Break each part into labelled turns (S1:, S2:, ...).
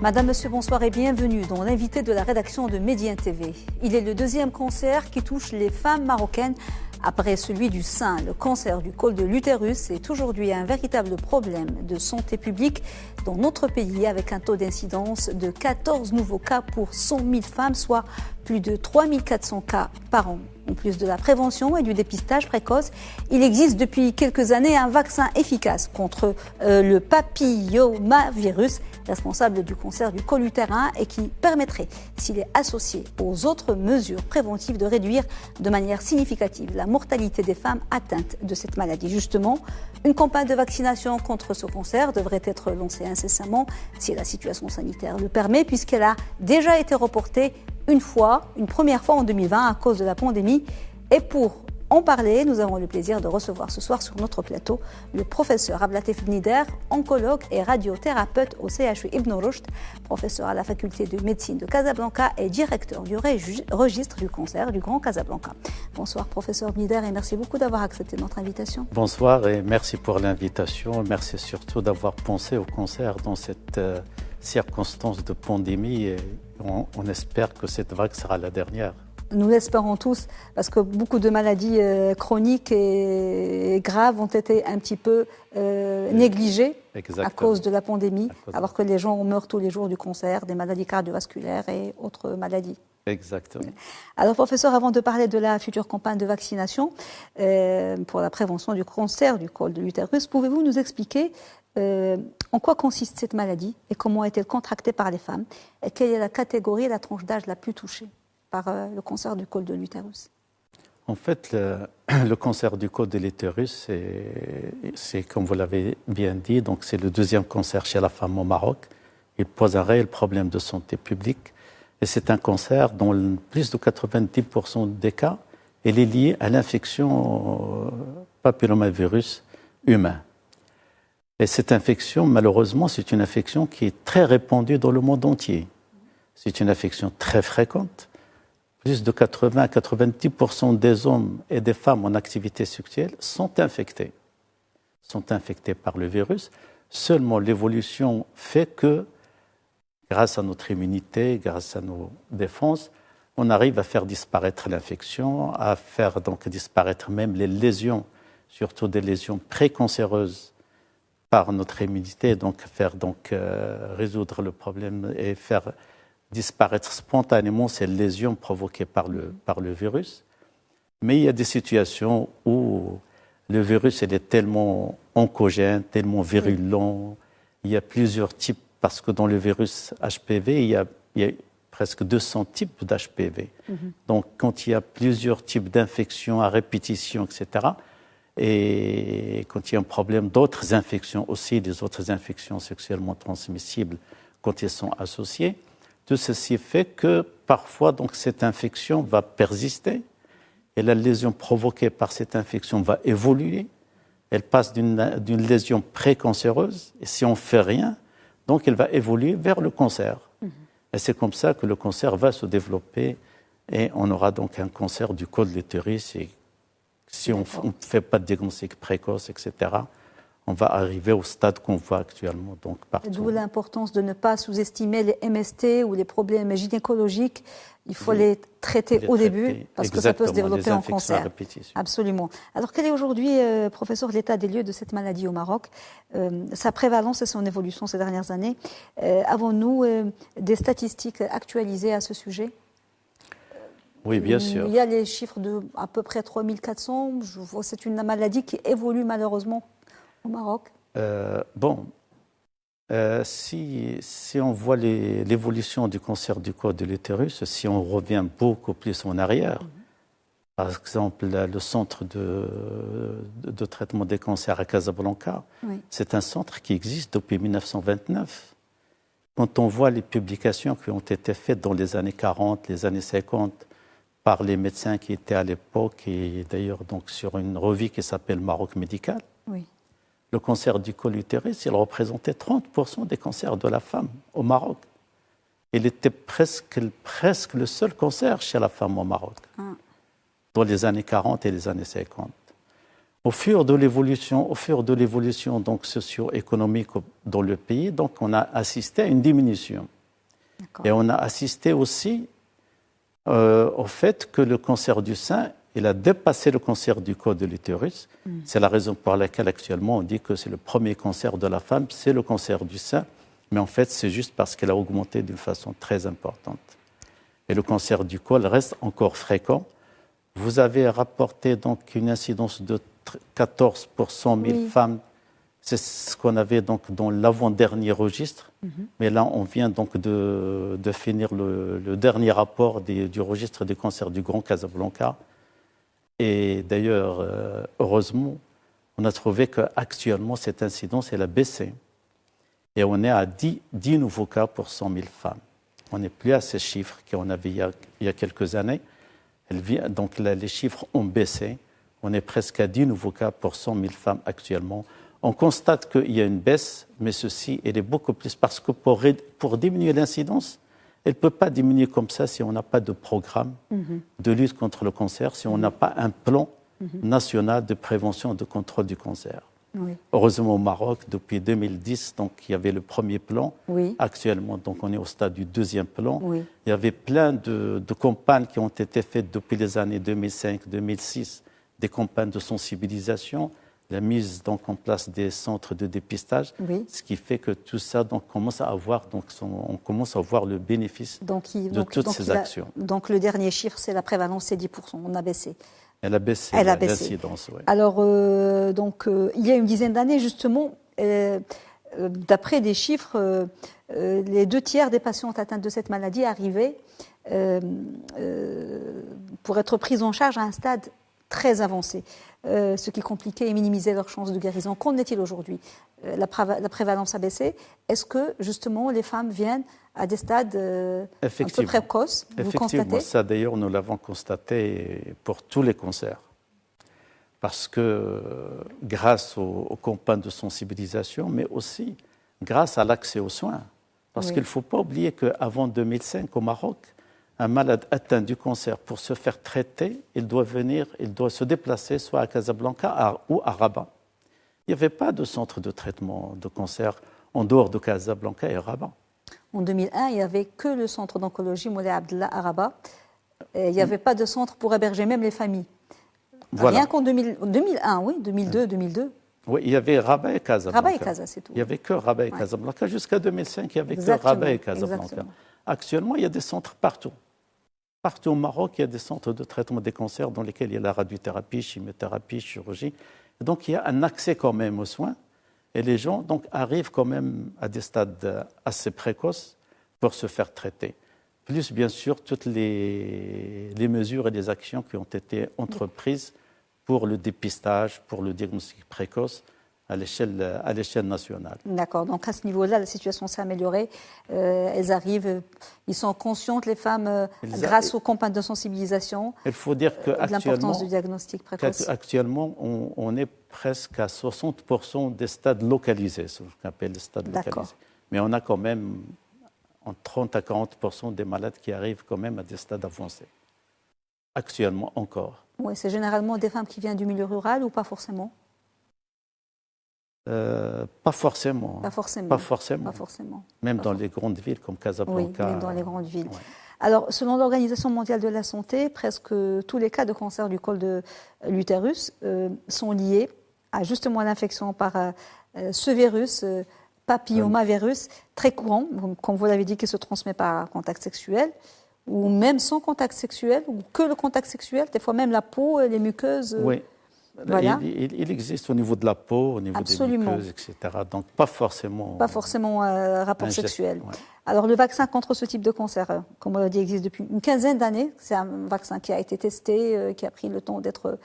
S1: Madame, Monsieur, bonsoir et bienvenue dans l'invité de la rédaction de Médien TV. Il est le deuxième cancer qui touche les femmes marocaines après celui du sein. Le cancer du col de l'utérus est aujourd'hui un véritable problème de santé publique dans notre pays avec un taux d'incidence de 14 nouveaux cas pour 100 000 femmes, soit plus de 3 400 cas par an. En plus de la prévention et du dépistage précoce, il existe depuis quelques années un vaccin efficace contre le papillomavirus, responsable du cancer du col utérin et qui permettrait, s'il est associé aux autres mesures préventives, de réduire de manière significative la mortalité des femmes atteintes de cette maladie. Justement, une campagne de vaccination contre ce cancer devrait être lancée incessamment si la situation sanitaire le permet, puisqu'elle a déjà été reportée une première fois en 2020 à cause de la pandémie. Et pour en parler, nous avons le plaisir de recevoir ce soir sur notre plateau le professeur Ablatif Bnider, oncologue et radiothérapeute au CHU Ibn Rushd, professeur à la faculté de médecine de Casablanca et directeur du registre du cancer du Grand Casablanca. Bonsoir professeur Bnider et merci beaucoup d'avoir accepté notre invitation.
S2: Bonsoir et merci pour l'invitation. Merci surtout d'avoir pensé au cancer dans cette circonstance de pandémie et on espère que cette vague sera la dernière.
S1: Nous l'espérons tous, parce que beaucoup de maladies chroniques et graves ont été un petit peu négligées à cause de la pandémie, alors que les gens meurent tous les jours du cancer, des maladies cardiovasculaires et autres maladies.
S2: Exactement.
S1: Alors, professeur, avant de parler de la future campagne de vaccination pour la prévention du cancer du col de l'utérus, pouvez-vous nous expliquer en quoi consiste cette maladie et comment est-elle contractée par les femmes et quelle est la catégorie et la tranche d'âge la plus touchée par le cancer du col de l'utérus?
S2: En fait, le cancer du col de l'utérus, c'est comme vous l'avez bien dit, donc c'est le deuxième cancer chez la femme au Maroc. Il pose un réel problème de santé publique et c'est un cancer dont plus de 90% des cas, il est lié à l'infection papillomavirus humain. Et cette infection, malheureusement, c'est une infection qui est très répandue dans le monde entier. C'est une infection très fréquente. Plus de 80 à 90% des hommes et des femmes en activité sexuelle sont infectés par le virus. Seulement, l'évolution fait que, grâce à notre immunité, grâce à nos défenses, on arrive à faire disparaître l'infection, à faire donc disparaître même les lésions, surtout des lésions précancéreuses par notre immunité, donc faire résoudre le problème et faire disparaître spontanément ces lésions provoquées par le virus. Mais il y a des situations où le virus il est tellement oncogène, tellement virulent. Il y a plusieurs types, parce que dans le virus HPV, il y a presque 200 types d'HPV. Donc, quand il y a plusieurs types d'infections à répétition, etc., et quand il y a un problème d'autres infections aussi, des autres infections sexuellement transmissibles, quand elles sont associées, tout ceci fait que parfois donc, cette infection va persister et la lésion provoquée par cette infection va évoluer. Elle passe d'une lésion précancéreuse et si on ne fait rien, donc elle va évoluer vers le cancer. Et c'est comme ça que le cancer va se développer et on aura donc un cancer du col de l'utérus. Et si on ne fait pas de diagnostic précoce, etc., on va arriver au stade qu'on voit actuellement. Donc,
S1: d'où l'importance de ne pas sous-estimer les MST ou les problèmes gynécologiques. Il faut les traiter au début parce que ça peut se développer en cancer. Absolument. Alors, quel est aujourd'hui, professeur, l'état des lieux de cette maladie au Maroc, sa prévalence et son évolution ces dernières années? Avons-nous des statistiques actualisées à ce sujet?
S2: Oui, bien sûr.
S1: Il y a les chiffres de à peu près 3400. C'est une maladie qui évolue malheureusement au Maroc.
S2: Si on voit l'évolution du cancer du col de l'utérus, si on revient beaucoup plus en arrière, par exemple le centre de traitement des cancers à Casablanca, c'est un centre qui existe depuis 1929. Quand on voit les publications qui ont été faites dans les années 40, les années 50, par les médecins qui étaient à l'époque, et d'ailleurs donc sur une revue qui s'appelle Maroc Médical. Le cancer du col utérus, il représentait 30% des cancers de la femme au Maroc. Il était presque le seul cancer chez la femme au Maroc, dans les années 40 et les années 50. Au fur de l'évolution donc socio-économique dans le pays, donc on a assisté à une diminution. Et on a assisté aussi au fait que le cancer du sein, il a dépassé le cancer du col de l'utérus. C'est la raison pour laquelle actuellement on dit que c'est le premier cancer de la femme, c'est le cancer du sein. Mais en fait, c'est juste parce qu'il a augmenté d'une façon très importante. Et le cancer du col reste encore fréquent. Vous avez rapporté donc une incidence de 14 pour 100 000 femmes. C'est ce qu'on avait donc dans l'avant-dernier registre. Mais là, on vient donc de finir le dernier rapport du registre des cancers du Grand Casablanca. Et d'ailleurs, heureusement, on a trouvé qu'actuellement, cette incidence, elle a baissé. Et on est à 10 nouveaux cas pour 100 000 femmes. On n'est plus à ces chiffres qu'on avait il y a quelques années. Donc là, les chiffres ont baissé. On est presque à 10 nouveaux cas pour 100 000 femmes actuellement. On constate qu'il y a une baisse, mais ceci, elle est beaucoup plus. Parce que pour diminuer l'incidence, elle ne peut pas diminuer comme ça si on n'a pas de programme de lutte contre le cancer, si on n'a pas un plan national de prévention et de contrôle du cancer. Oui. Heureusement, au Maroc, depuis 2010, donc, il y avait le premier plan. Oui. Actuellement, donc, on est au stade du deuxième plan. Oui. Il y avait plein de campagnes qui ont été faites depuis les années 2005-2006, des campagnes de sensibilisation, la mise donc, en place des centres de dépistage, ce qui fait que tout ça donc, commence à avoir, on commence à voir le bénéfice de toutes ces actions.
S1: Donc le dernier chiffre, c'est la prévalence, c'est 10%, on a baissé.
S2: Elle a baissé l'incidence, oui.
S1: Alors, il y a une dizaine d'années, justement, d'après des chiffres, les 2 tiers des patientes atteintes de cette maladie arrivaient pour être prises en charge à un stade très avancé, ce qui compliquait et minimisait leurs chances de guérison. Qu'en est-il aujourd'hui ? La prévalence a baissé. Est-ce que, justement, les femmes viennent à des stades un peu précoces, vous constatez ?
S2: Ça, d'ailleurs, nous l'avons constaté pour tous les cancers. Parce que grâce aux campagnes de sensibilisation, mais aussi grâce à l'accès aux soins. Parce qu'il ne faut pas oublier qu'avant 2005, au Maroc, un malade atteint du cancer, pour se faire traiter, il doit se déplacer soit à Casablanca ou à Rabat. Il n'y avait pas de centre de traitement de cancer en dehors de Casablanca et Rabat.
S1: En 2001, il n'y avait que le centre d'oncologie Moulay Abdellah à Rabat. Il n'y avait pas de centre pour héberger même les familles. Voilà. Rien qu'en 2001, oui, 2002.
S2: Oui, il y avait Rabat et Casablanca.
S1: Rabat et Casa, c'est tout.
S2: Il n'y avait que Rabat et Casablanca. Jusqu'à 2005, il n'y avait que Rabat et Casablanca. Exactement. Actuellement, il y a des centres partout. Partout au Maroc, il y a des centres de traitement des cancers dans lesquels il y a la radiothérapie, chimiothérapie, chirurgie. Et donc, il y a un accès quand même aux soins. Et les gens donc, arrivent quand même à des stades assez précoces pour se faire traiter. Plus, bien sûr, toutes les mesures et les actions qui ont été entreprises pour le dépistage, pour le diagnostic précoce à l'échelle nationale.
S1: D'accord. Donc, à ce niveau-là, la situation s'est améliorée. Elles arrivent, ils sont conscientes, les femmes, grâce aux campagnes de sensibilisation.
S2: Il faut dire
S1: de l'importance du diagnostic précoce.
S2: Actuellement, on est presque à 60% des stades localisés, ce qu'on appelle les stades localisés. Mais on a quand même entre 30 à 40% des malades qui arrivent quand même à des stades avancés. Actuellement encore.
S1: Oui, c'est généralement des femmes qui viennent du milieu rural ou pas forcément ?
S2: Pas forcément.
S1: Pas forcément.
S2: Pas forcément.
S1: Pas forcément.
S2: Même dans les grandes villes comme Casablanca.
S1: Oui, même dans les grandes villes.
S2: Ouais.
S1: Alors, selon l'Organisation mondiale de la santé, presque tous les cas de cancer du col de l'utérus sont liés à justement l'infection par ce virus, papillomavirus, très courant, comme vous l'avez dit, qui se transmet par contact sexuel, ou même sans contact sexuel, ou que le contact sexuel, des fois même la peau, les muqueuses.
S2: Oui.
S1: Voilà.
S2: Il existe au niveau de la peau, au niveau
S1: Absolument.
S2: des muqueuses, etc. Donc, pas forcément
S1: rapport sexuel.
S2: Ouais.
S1: Alors, le vaccin contre ce type de cancer, comme on l'a dit, existe depuis une quinzaine d'années. C'est un vaccin qui a été testé, qui a pris le temps d'être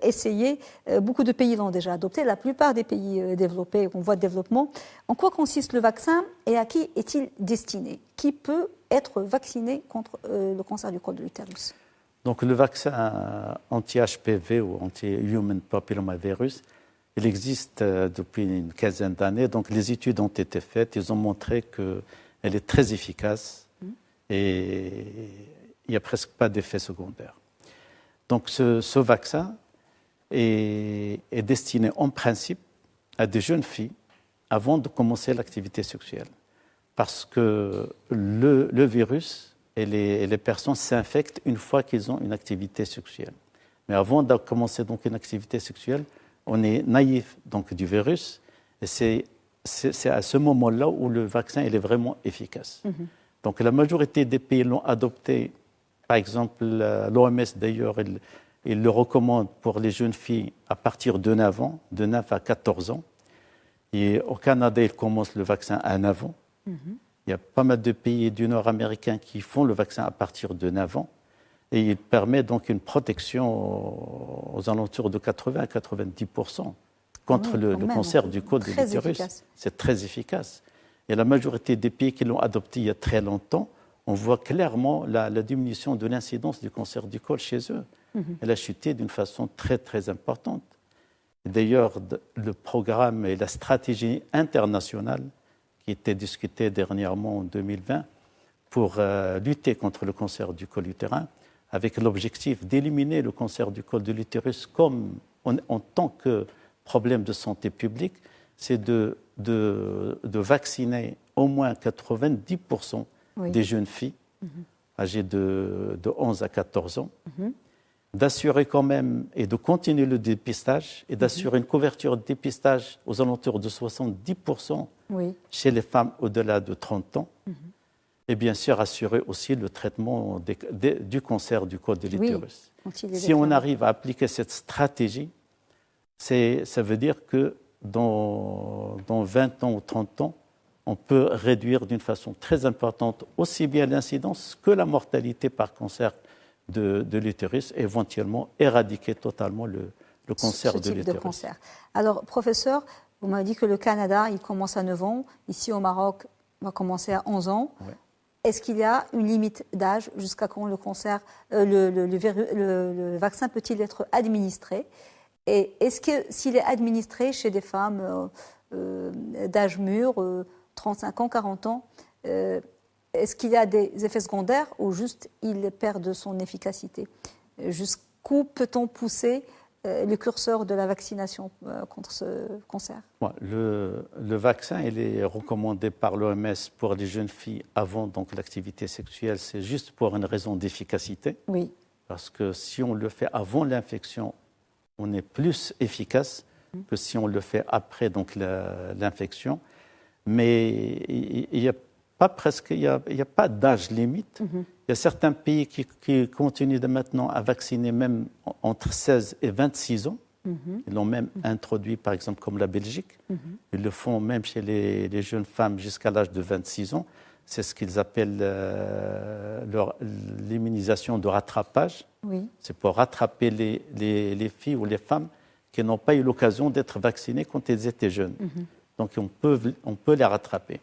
S1: essayé. Beaucoup de pays l'ont déjà adopté. La plupart des pays développés, en voie de développement. En quoi consiste le vaccin et à qui est-il destiné ? Qui peut être vacciné contre le cancer du col de l'utérus ?
S2: Donc, le vaccin anti-HPV ou anti-human papillomavirus, il existe depuis une quinzaine d'années. Donc, les études ont été faites. Ils ont montré qu'elle est très efficace et il n'y a presque pas d'effets secondaires. Donc, ce vaccin, est destiné en principe à des jeunes filles avant de commencer l'activité sexuelle. Parce que le virus et les personnes s'infectent une fois qu'ils ont une activité sexuelle. Mais avant de commencer donc une activité sexuelle, on est naïf donc, du virus. Et c'est à ce moment-là où le vaccin il est vraiment efficace. Donc la majorité des pays l'ont adopté. Par exemple, l'OMS d'ailleurs, il le recommande pour les jeunes filles à partir de 9 ans, de 9 à 14 ans. Et au Canada, il commence le vaccin à 9 ans. Il y a pas mal de pays du Nord américain qui font le vaccin à partir de 9 ans. Et il permet donc une protection aux alentours de 80 à 90% contre le cancer du col de l'utérus. C'est très efficace. Et la majorité des pays qui l'ont adopté il y a très longtemps, on voit clairement la diminution de l'incidence du cancer du col chez eux. Elle a chuté d'une façon très, très importante. D'ailleurs, le programme et la stratégie internationale qui était discutée dernièrement en 2020 pour lutter contre le cancer du col utérin, avec l'objectif d'éliminer le cancer du col de l'utérus comme en tant que problème de santé publique, c'est de vacciner au moins 90% des jeunes filles âgées de 11 à 14 ans, d'assurer quand même et de continuer le dépistage et d'assurer une couverture de dépistage aux alentours de 70% chez les femmes au-delà de 30 ans. Et bien sûr, assurer aussi le traitement du cancer du col de l'utérus. Si on arrive à appliquer cette stratégie, ça veut dire que dans 20 ans ou 30 ans, on peut réduire d'une façon très importante aussi bien l'incidence que la mortalité par cancer de l'utérus et éventuellement éradiquer totalement le cancer de l'utérus.
S1: Alors, professeur, vous m'avez dit que le Canada, il commence à 9 ans. Ici, au Maroc, on va commencer à 11 ans. Ouais. Est-ce qu'il y a une limite d'âge jusqu'à quand le vaccin peut-il être administré? Et est-ce que s'il est administré chez des femmes d'âge mûr, 35 ans, 40 ans, est-ce qu'il y a des effets secondaires ou juste il perd de son efficacité? Jusqu'où peut-on pousser le curseur de la vaccination contre ce cancer?
S2: Le vaccin, il est recommandé par l'OMS pour les jeunes filles avant donc l'activité sexuelle. C'est juste pour une raison d'efficacité. Oui. Parce que si on le fait avant l'infection, on est plus efficace que si on le fait après donc l'infection. Mais il n'y a pas d'âge limite. Il y a certains pays qui continuent de maintenant à vacciner même entre 16 et 26 ans. Ils l'ont même introduit, par exemple, comme la Belgique. Ils le font même chez les jeunes femmes jusqu'à l'âge de 26 ans. C'est ce qu'ils appellent l'immunisation de rattrapage. Oui. C'est pour rattraper les filles ou les femmes qui n'ont pas eu l'occasion d'être vaccinées quand elles étaient jeunes. Donc on peut les rattraper.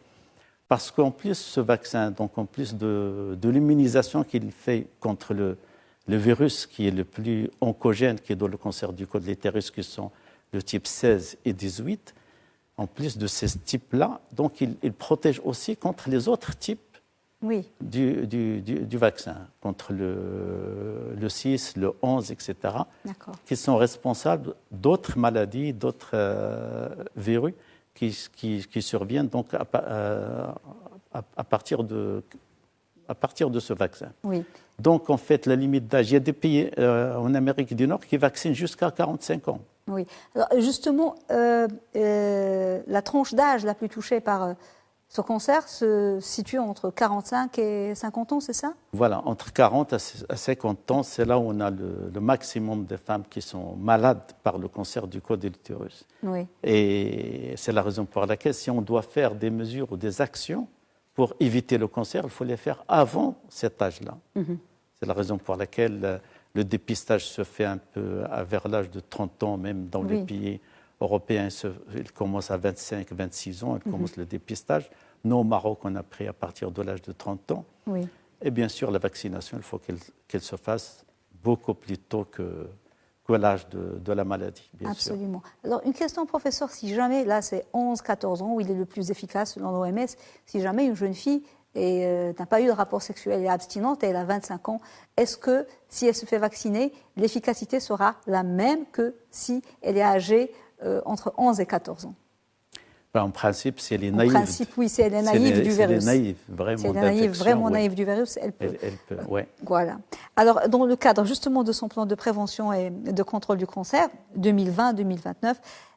S2: Parce qu'en plus, ce vaccin, donc en plus de l'immunisation qu'il fait contre le virus qui est le plus oncogène, qui est dans le cancer du col de l'utérus, qui sont le type 16 et 18, en plus de ces types-là, donc il protège aussi contre les autres types du vaccin, contre le 6, le 11, etc., qui sont responsables d'autres maladies, d'autres virus qui surviennent donc à partir de ce vaccin. Oui. Donc, en fait, la limite d'âge, il y a des pays en Amérique du Nord qui vaccinent jusqu'à 45 ans.
S1: Oui. Alors, justement, la tranche d'âge la plus touchée par ce cancer se situe entre 45 et 50 ans, c'est ça?
S2: Voilà, entre 40 à 50 ans, c'est là où on a le maximum de femmes qui sont malades par le cancer du col de l'utérus. Oui. Et c'est la raison pour laquelle, si on doit faire des mesures ou des actions pour éviter le cancer, il faut les faire avant cet âge-là. C'est la raison pour laquelle le dépistage se fait un peu vers l'âge de 30 ans, même dans les pays européens, il commence à 25, 26 ans, il commence le dépistage. Nous, au Maroc, on a pris à partir de l'âge de 30 ans. Oui. Et bien sûr, la vaccination, il faut qu'elle se fasse beaucoup plus tôt que l'âge de la maladie, bien sûr.
S1: Absolument. Alors, une question, professeur, si jamais, là, c'est 11-14 ans, où il est le plus efficace selon l'OMS, si jamais une jeune fille et n'a pas eu de rapport sexuel et est abstinente et elle a 25 ans, est-ce que si elle se fait vacciner, l'efficacité sera la même que si elle est âgée entre 11 et 14 ans?
S2: Ben, en principe, si elle est naïve.
S1: En principe, oui, si elle est naïve du virus.
S2: Si elle est naïve, vraiment,
S1: si elle est vraiment naïve du virus, elle peut.
S2: Elle peut, ouais.
S1: Voilà. Alors, dans le cadre justement de son plan de prévention et de contrôle du cancer, 2020-2029,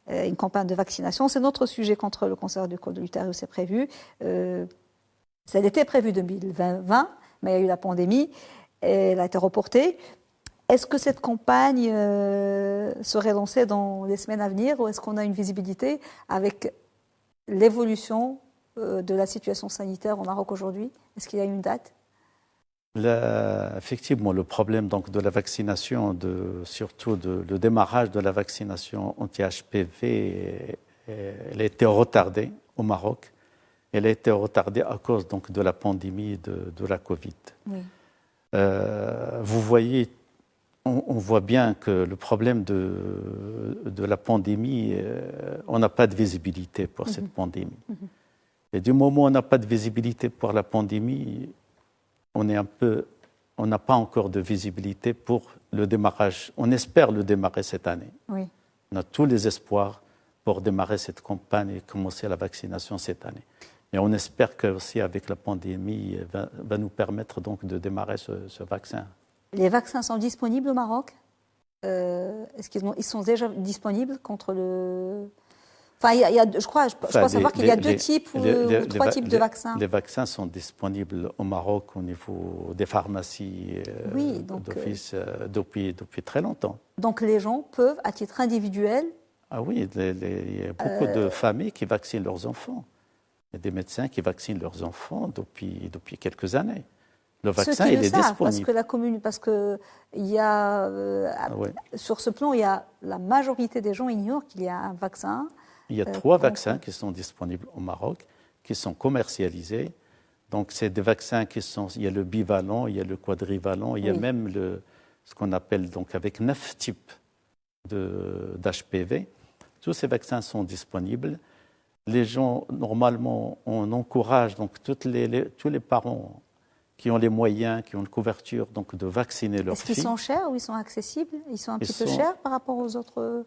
S1: une campagne de vaccination, c'est notre sujet contre le cancer du col de l'utérus est prévu. Ça était prévu 2020, mais il y a eu la pandémie, et elle a été reportée. Est-ce que cette campagne serait lancée dans les semaines à venir ou est-ce qu'on a une visibilité avec l'évolution de la situation sanitaire au Maroc aujourd'hui? Est-ce qu'il y a une date?
S2: Effectivement, le problème donc, de la vaccination, surtout le démarrage de la vaccination anti-HPV, elle a été retardée au Maroc. Elle a été retardée à cause donc, de la pandémie de la Covid.
S1: Oui.
S2: Vous voyez, on voit bien que le problème de la pandémie, on n'a pas de visibilité pour cette pandémie. Et du moment où on n'a pas de visibilité pour la pandémie, on n'a pas encore de visibilité pour le démarrage. On espère le démarrer cette année.
S1: Oui.
S2: On a tous les espoirs pour démarrer cette campagne et commencer la vaccination cette année. Et on espère que aussi avec la pandémie va nous permettre donc de démarrer ce vaccin.
S1: Les vaccins sont disponibles au Maroc? Est-ce qu'ils sont déjà disponibles contre le... Enfin, je crois savoir qu'il y a deux types ou trois types de vaccins.
S2: Les vaccins sont disponibles au Maroc au niveau des pharmacies d'office depuis très longtemps.
S1: Donc les gens peuvent, à titre individuel...
S2: Ah oui, il y a beaucoup de familles qui vaccinent leurs enfants. Il y a des médecins qui vaccinent leurs enfants depuis quelques années. Le vaccin, il est disponible.
S1: Parce que il y a, sur ce plan, la majorité des gens ignorent qu'il y a un vaccin.
S2: Il y a 3 vaccins qui sont disponibles au Maroc, qui sont commercialisés. Donc, c'est des vaccins il y a le bivalent, il y a le quadrivalent, il y a même ce qu'on appelle donc avec 9 types d'HPV. Tous ces vaccins sont disponibles. Les gens, normalement, on encourage donc tous les parents qui ont les moyens, qui ont une couverture, donc de vacciner leurs filles.
S1: Est-ce qu'ils sont chers ou ils sont accessibles? Ils sont un petit peu chers par rapport aux autres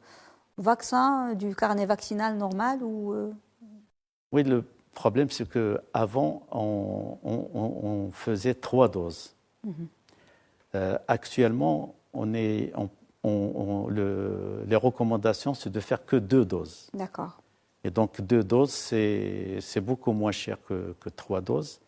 S1: vaccins du carnet vaccinal normal
S2: Oui, le problème, c'est qu'avant, on faisait 3 doses. Actuellement, les recommandations, c'est de faire que 2 doses.
S1: D'accord.
S2: Et donc, 2 doses, c'est beaucoup moins cher que 3 doses.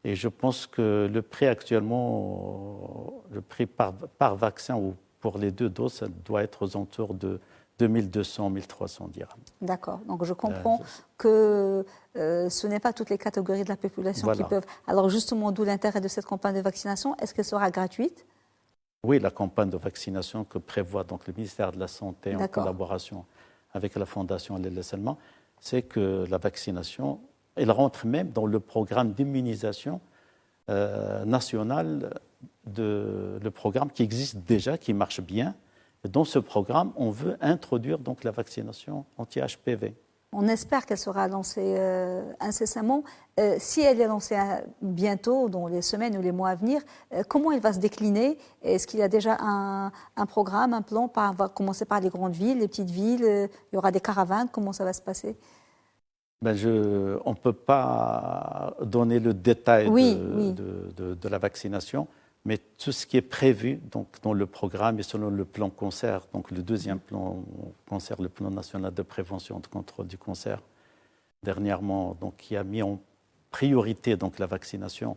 S2: Et je pense que le prix actuellement, le prix par vaccin ou pour les 2 doses, ça doit être aux alentours de 2200, 1300 dirhams.
S1: D'accord. Donc je comprends que ce n'est pas toutes les catégories de la population qui peuvent. Alors justement, d'où l'intérêt de cette campagne de vaccination. Est-ce qu'elle sera gratuite?
S2: Oui, la campagne de vaccination que prévoit donc le ministère de la Santé en collaboration avec la Fondation Al Salman, c'est que la vaccination, elle rentre même dans le programme d'immunisation national, le programme qui existe déjà, qui marche bien. Et dans ce programme, on veut introduire donc la vaccination anti-HPV.
S1: On espère qu'elle sera lancée incessamment. Si elle est lancée bientôt, dans les semaines ou les mois à venir, comment elle va se décliner? Est-ce qu'il y a déjà un programme, un plan? On va commencer par les grandes villes, les petites villes, il y aura des caravanes, comment ça va se passer?
S2: On ne peut pas donner le détail de la vaccination, mais tout ce qui est prévu donc, dans le programme et selon le plan cancer, donc le deuxième plan cancer, le plan national de prévention et de contrôle du cancer, dernièrement, donc, qui a mis en priorité donc, la vaccination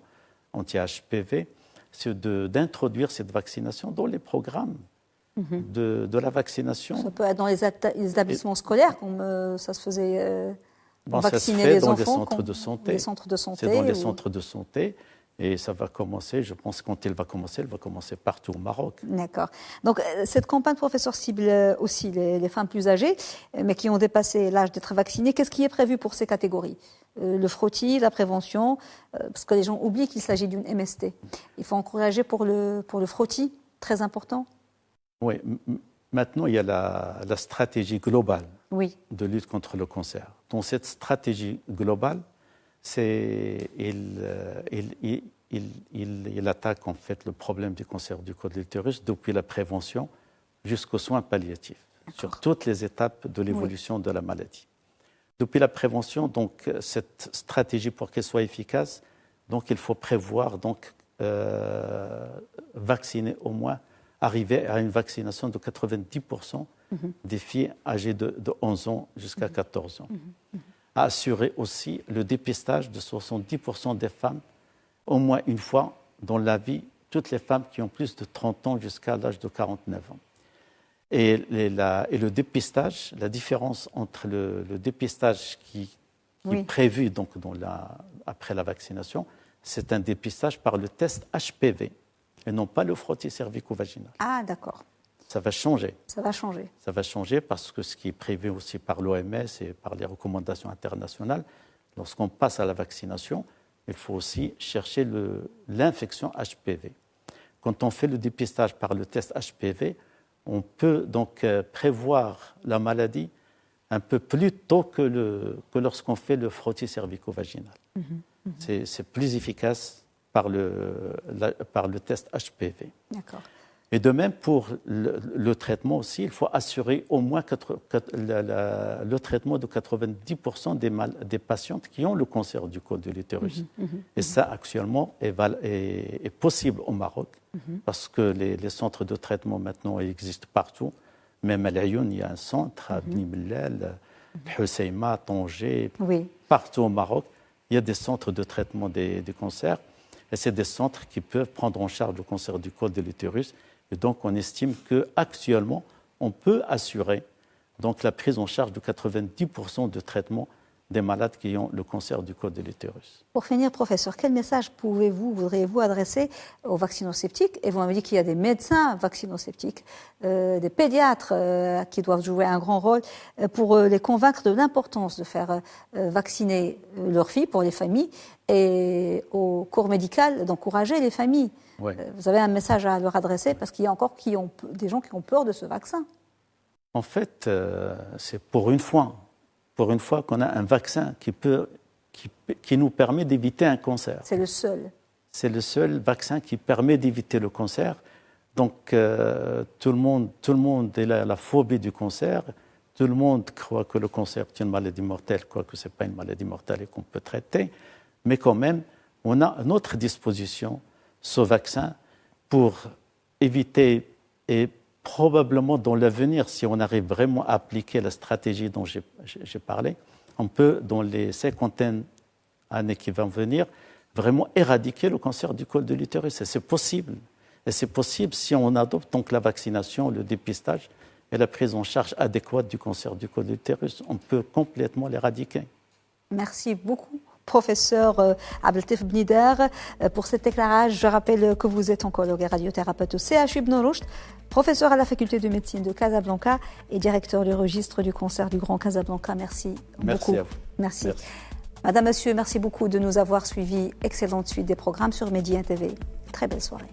S2: anti-HPV, c'est d'introduire cette vaccination dans les programmes de la vaccination.
S1: Ça peut être dans les établissements scolaires, comme ça se faisait vacciner
S2: ça se fait
S1: les
S2: dans
S1: enfants.
S2: Les centres de santé.
S1: Les centres de santé.
S2: C'est dans les centres de santé. Et ça va commencer, je pense, quand elle va commencer partout au Maroc.
S1: D'accord. Donc, cette campagne, professeur, cible aussi les femmes plus âgées, mais qui ont dépassé l'âge d'être vaccinées. Qu'est-ce qui est prévu pour ces catégories? Le frottis, la prévention, parce que les gens oublient qu'il s'agit d'une MST. Il faut encourager pour le frottis, très important.
S2: Oui. Maintenant, il y a la stratégie globale
S1: de
S2: lutte contre le cancer. Dans cette stratégie globale, il attaque en fait le problème du cancer du col de l'utérus depuis la prévention jusqu'aux soins palliatifs, sur toutes les étapes de l'évolution de la maladie. Depuis la prévention, donc, cette stratégie, pour qu'elle soit efficace, donc, il faut prévoir, donc, vacciner au moins, arriver à une vaccination de 90% des filles âgées de 11 ans jusqu'à 14 ans. À assurer aussi le dépistage de 70% des femmes, au moins une fois dans la vie, toutes les femmes qui ont plus de 30 ans jusqu'à l'âge de 49 ans. Et le dépistage, la différence entre le dépistage qui est prévu donc, après la vaccination, c'est un dépistage par le test HPV et non pas le frottis cervico-vaginal.
S1: Ah, d'accord.
S2: Ça va changer.
S1: Ça va changer.
S2: Ça va changer parce que ce qui est prévu aussi par l'OMS et par les recommandations internationales, lorsqu'on passe à la vaccination, il faut aussi chercher l'infection HPV. Quand on fait le dépistage par le test HPV, on peut donc prévoir la maladie un peu plus tôt que lorsqu'on fait le frottis cervico-vaginal. C'est plus efficace par le test HPV.
S1: D'accord.
S2: Et de même, pour le traitement aussi, il faut assurer au moins le traitement de 90% des patientes qui ont le cancer du col de l'utérus. Et ça, actuellement, est possible au Maroc, parce que les centres de traitement maintenant existent partout. Même à l'Ayoun, il y a un centre, à Bni Mellal, Hoceima, Tanger, partout au Maroc. Il y a des centres de traitement des cancers. Et c'est des centres qui peuvent prendre en charge le cancer du col de l'utérus. Et donc, on estime qu'actuellement, on peut assurer donc, la prise en charge de 90% de traitement des malades qui ont le cancer du col de l'utérus.
S1: Pour finir, professeur, quel message voudriez-vous adresser aux vaccinosceptiques? Et vous m'avez dit qu'il y a des médecins vaccinosceptiques, des pédiatres qui doivent jouer un grand rôle pour les convaincre de l'importance de faire vacciner leurs filles pour les familles et au corps médical d'encourager les familles. Vous avez un message à leur adresser parce qu'il y a encore des gens qui ont peur de ce vaccin.
S2: En fait, c'est pour une fois qu'on a un vaccin qui nous permet d'éviter un cancer.
S1: C'est le seul.
S2: C'est le seul vaccin qui permet d'éviter le cancer. Donc, tout le monde a la phobie du cancer. Tout le monde croit que le cancer est une maladie mortelle, quoique ce n'est pas une maladie mortelle et qu'on peut traiter. Mais quand même, on a à notre disposition ce vaccin pour éviter et probablement dans l'avenir, si on arrive vraiment à appliquer la stratégie dont j'ai parlé, on peut, dans les 50 années qui vont venir, vraiment éradiquer le cancer du col de l'utérus. Et c'est possible. Et c'est possible si on adopte donc la vaccination, le dépistage et la prise en charge adéquate du cancer du col de l'utérus. On peut complètement l'éradiquer.
S1: Merci beaucoup, professeur Abdeltif Bnider, pour cet éclairage. Je rappelle que vous êtes oncologue et radiothérapeute au CHU Ibn Rushd, professeur à la faculté de médecine de Casablanca et directeur du registre du cancer du Grand Casablanca. Merci beaucoup.
S2: Merci à vous.
S1: Merci. Madame, monsieur, merci beaucoup de nous avoir suivis. Excellente suite des programmes sur Média TV. Très belle soirée.